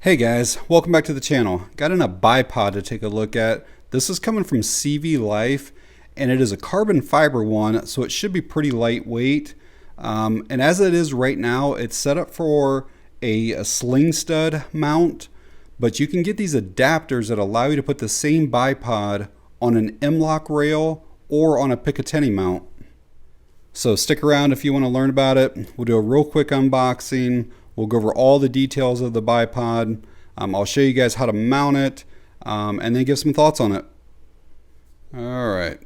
Hey guys, welcome back to the channel. Got in a bipod to take a look at. This is coming from CVLIFE and it is a carbon fiber one, so it should be pretty lightweight. And as it is right now, it's set up for a sling stud mount, but you can get these adapters that allow you to put the same bipod on an Mlok rail or on a Picatinny mount. So stick around if you want to learn about it. We'll do a real quick unboxing. We'll go over all the details of the bipod. I'll show you guys how to mount it and then give some thoughts on it. All right,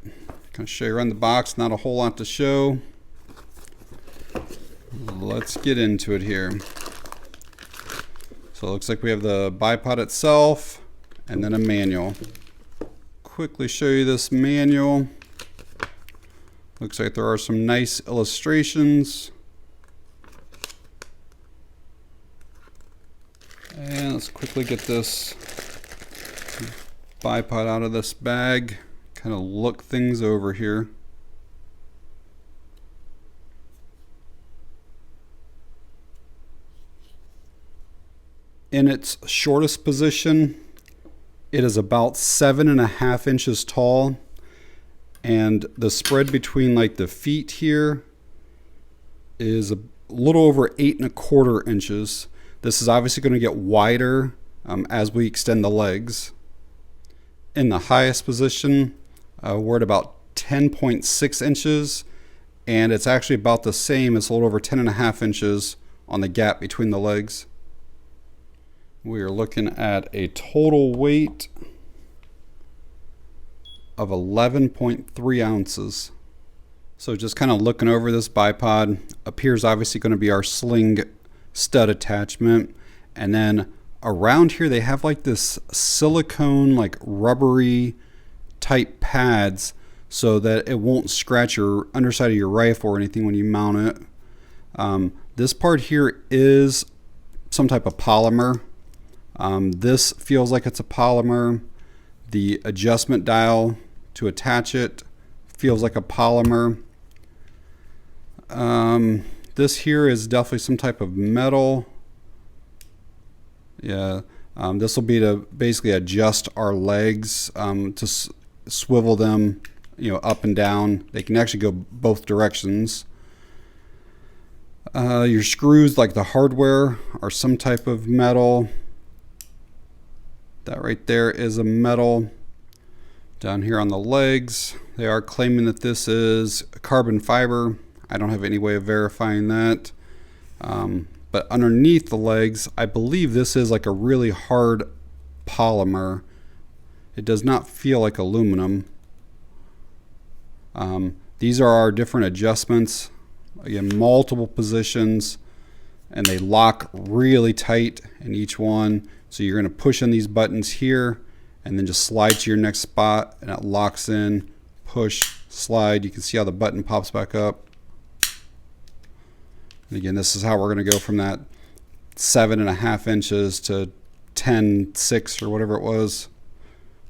gonna show you around the box. Not a whole lot to show. Let's get into it here. So it looks like we have the bipod itself and then a manual. Quickly show you this manual. Looks like there are some nice illustrations. And let's quickly get this bipod out of this bag, kind of look things over here. In its shortest position, it is about 7.5 inches tall, and the spread between like the feet here is a little over 8.25 inches. This is obviously going to get wider as we extend the legs. In the highest position, we're at about 10.6 inches, and it's actually about the same. It's a little over 10.5 inches on the gap between the legs. We are looking at a total weight of 11.3 ounces. So just kind of looking over this bipod, up here is obviously going to be our sling stud attachment, and then around here they have like this silicone, like rubbery type pads so that it won't scratch your underside of your rifle or anything when you mount it. This part here is some type of polymer. This feels like it's a polymer. The adjustment dial to attach it feels like a polymer. This here is definitely some type of metal. Yeah, this will be to basically adjust our legs to swivel them, up and down. They can actually go both directions. Your screws, like the hardware, are some type of metal. That right there is a metal. Down here on the legs, they are claiming that this is carbon fiber. I don't have any way of verifying that. But underneath the legs, I believe this is like a really hard polymer. It does not feel like aluminum. These are our different adjustments. Again, multiple positions, and they lock really tight in each one. So you're going to push in these buttons here and then just slide to your next spot, and it locks in. Push, slide. You can see how the button pops back up. And again, this is how we're going to go from that 7.5 inches to 10.6 or whatever it was.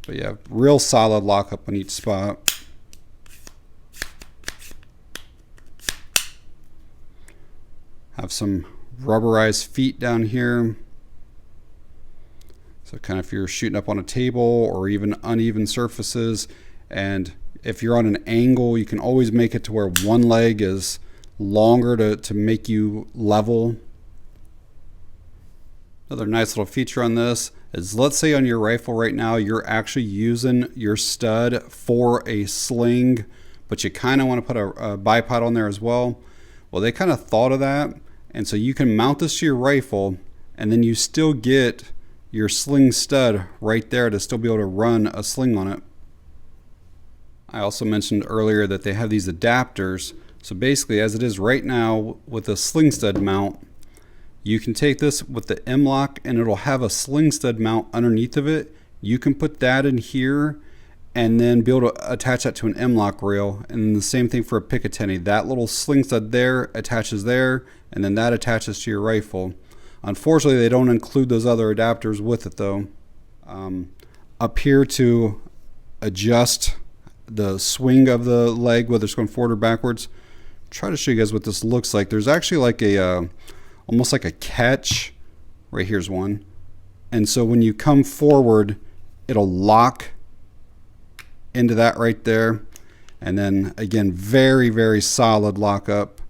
But yeah, real solid lockup on each spot. Have some rubberized feet down here. So kind of if you're shooting up on a table or even uneven surfaces, and if you're on an angle, you can always make it to where one leg is longer to make you level. Another nice little feature on this is, let's say on your rifle right now you're actually using your stud for a sling, but you kind of want to put a bipod on there as well. Well, they kind of thought of that, and so you can mount this to your rifle and then you still get your sling stud right there to still be able to run a sling on it. I also mentioned earlier that they have these adapters. So basically, as it is right now with a sling stud mount, you can take this with the Mlok and it'll have a sling stud mount underneath of it. You can put that in here and then be able to attach that to an Mlok rail. And the same thing for a Picatinny. That little sling stud there attaches there, and then that attaches to your rifle. Unfortunately, they don't include those other adapters with it though. Up here to adjust the swing of the leg, whether it's going forward or backwards. Try to show you guys what this looks like. There's actually like a almost like a catch. Right here's one. And so when you come forward, it'll lock into that right there. And then again, very, very solid lockup.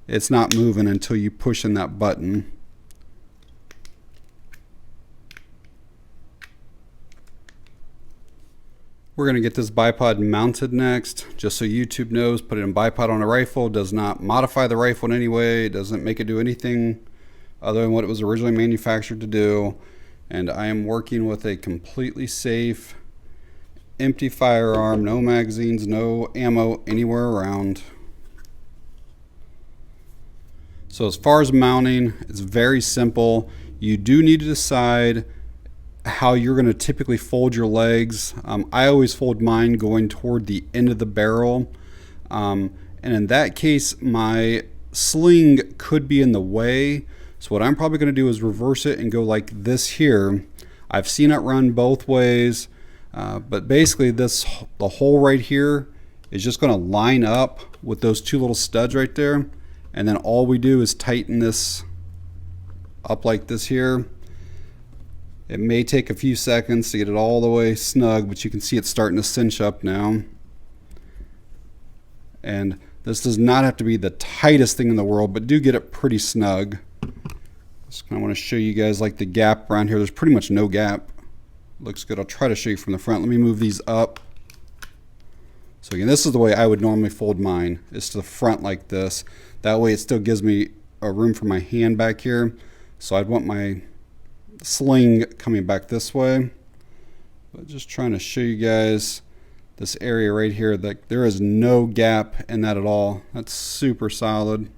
It's not moving until you push in that button. We're going to get this bipod mounted next. Just so YouTube knows, put it in bipod on a rifle does not modify the rifle in any way. It doesn't make it do anything other than what it was originally manufactured to do. And I am working with a completely safe, empty firearm, no magazines, no ammo anywhere around. So as far as mounting, it's very simple. You do need to decide how you're going to typically fold your legs. I always fold mine going toward the end of the barrel. And in that case, my sling could be in the way. So what I'm probably going to do is reverse it and go like this here. I've seen it run both ways, but basically the hole right here is just going to line up with those two little studs right there. And then all we do is tighten this up like this here. It may take a few seconds to get it all the way snug, but you can see it's starting to cinch up now. And this does not have to be the tightest thing in the world, but do get it pretty snug. Just kind of want to show you guys like the gap around here. There's pretty much no gap. Looks good. I'll try to show you from the front. Let me move these up. So again, this is the way I would normally fold mine. It's to the front like this. That way it still gives me a room for my hand back here. So I'd want my sling coming back this way. But just trying to show you guys this area right here. Like there is no gap in that at all. That's super solid.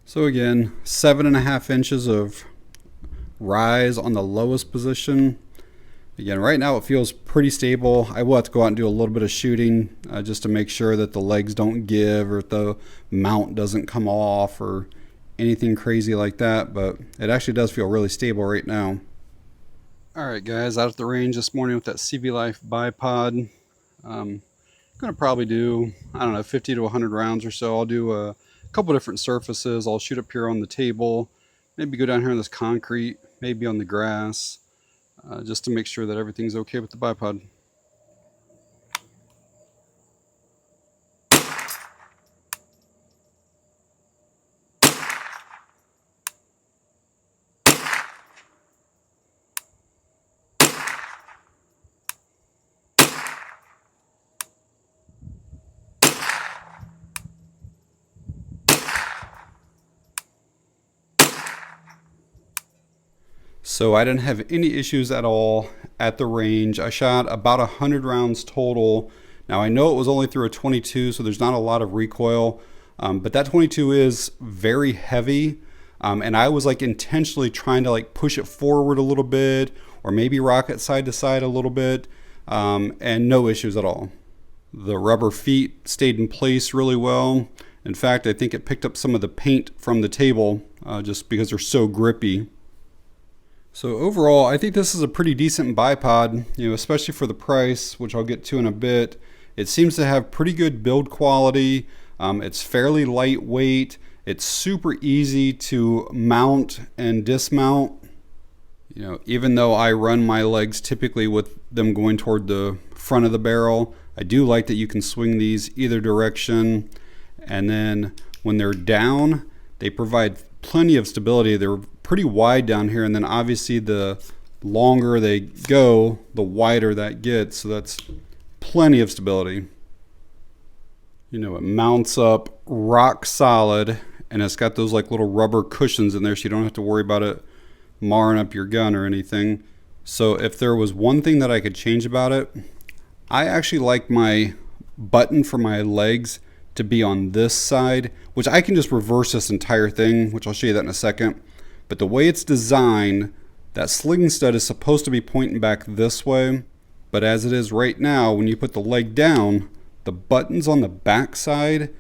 So again, 7.5 inches of rise on the lowest position. Again, right now it feels pretty stable. I will have to go out and do a little bit of shooting just to make sure that the legs don't give or the mount doesn't come off or anything crazy like that, but it actually does feel really stable right now. Alright guys, out at the range this morning with that CVLIFE bipod. I'm going to probably do, I don't know, 50 to 100 rounds or so. I'll do a couple different surfaces. I'll shoot up here on the table, maybe go down here on this concrete, maybe on the grass, just to make sure that everything's okay with the bipod. So I didn't have any issues at all at the range. I shot about 100 rounds total. Now I know it was only through a 22, so there's not a lot of recoil, but that 22 is very heavy. And I was like intentionally trying to like push it forward a little bit or maybe rock it side to side a little bit, and no issues at all. The rubber feet stayed in place really well. In fact, I think it picked up some of the paint from the table just because they're so grippy. So overall, I think this is a pretty decent bipod, especially for the price, which I'll get to in a bit. It seems to have pretty good build quality. It's fairly lightweight. It's super easy to mount and dismount. Even though I run my legs typically with them going toward the front of the barrel, I do like that you can swing these either direction. And then when they're down, they provide plenty of stability. They're pretty wide down here, and then obviously the longer they go, the wider that gets, so that's plenty of stability. It mounts up rock solid, and it's got those like little rubber cushions in there, so you don't have to worry about it marring up your gun or anything. So if there was one thing that I could change about it, I actually like my button for my legs to be on this side, which I can just reverse this entire thing, which I'll show you that in a second. But the way it's designed, that sling stud is supposed to be pointing back this way. But as it is right now, when you put the leg down, the button's on the back side,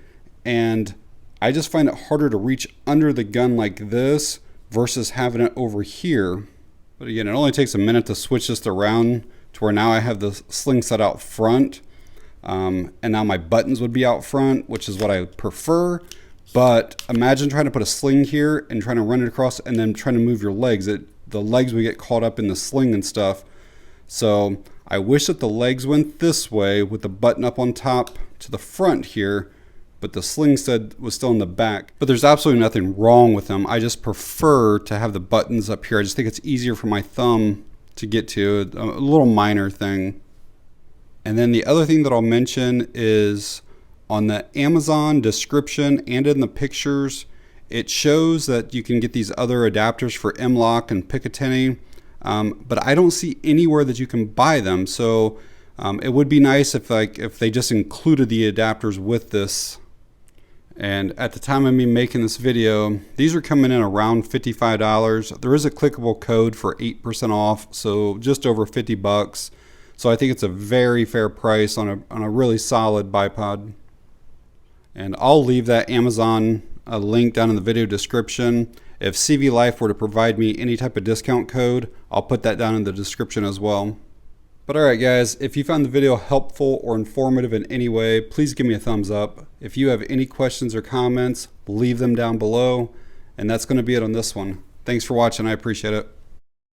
and I just find it harder to reach under the gun like this versus having it over here. But again, it only takes a minute to switch this around to where now I have the sling stud out front. And now my buttons would be out front, which is what I prefer. But imagine trying to put a sling here and trying to run it across and then trying to move your legs. The legs would get caught up in the sling and stuff. So I wish that the legs went this way with the button up on top to the front here, but the sling stud was still in the back. But there's absolutely nothing wrong with them. I just prefer to have the buttons up here. I just think it's easier for my thumb to get to, a little minor thing. And then the other thing that I'll mention is on the Amazon description and in the pictures, it shows that you can get these other adapters for Mlok and Picatinny, but I don't see anywhere that you can buy them. So it would be nice if they just included the adapters with this. And at the time of me making this video, these are coming in around $55. There is a clickable code for 8% off, so just over 50 bucks. So I think it's a very fair price on a really solid bipod. And I'll leave that Amazon link down in the video description. If CVLIFE were to provide me any type of discount code, I'll put that down in the description as well. But alright guys, if you found the video helpful or informative in any way, please give me a thumbs up. If you have any questions or comments, leave them down below. And that's going to be it on this one. Thanks for watching, I appreciate it.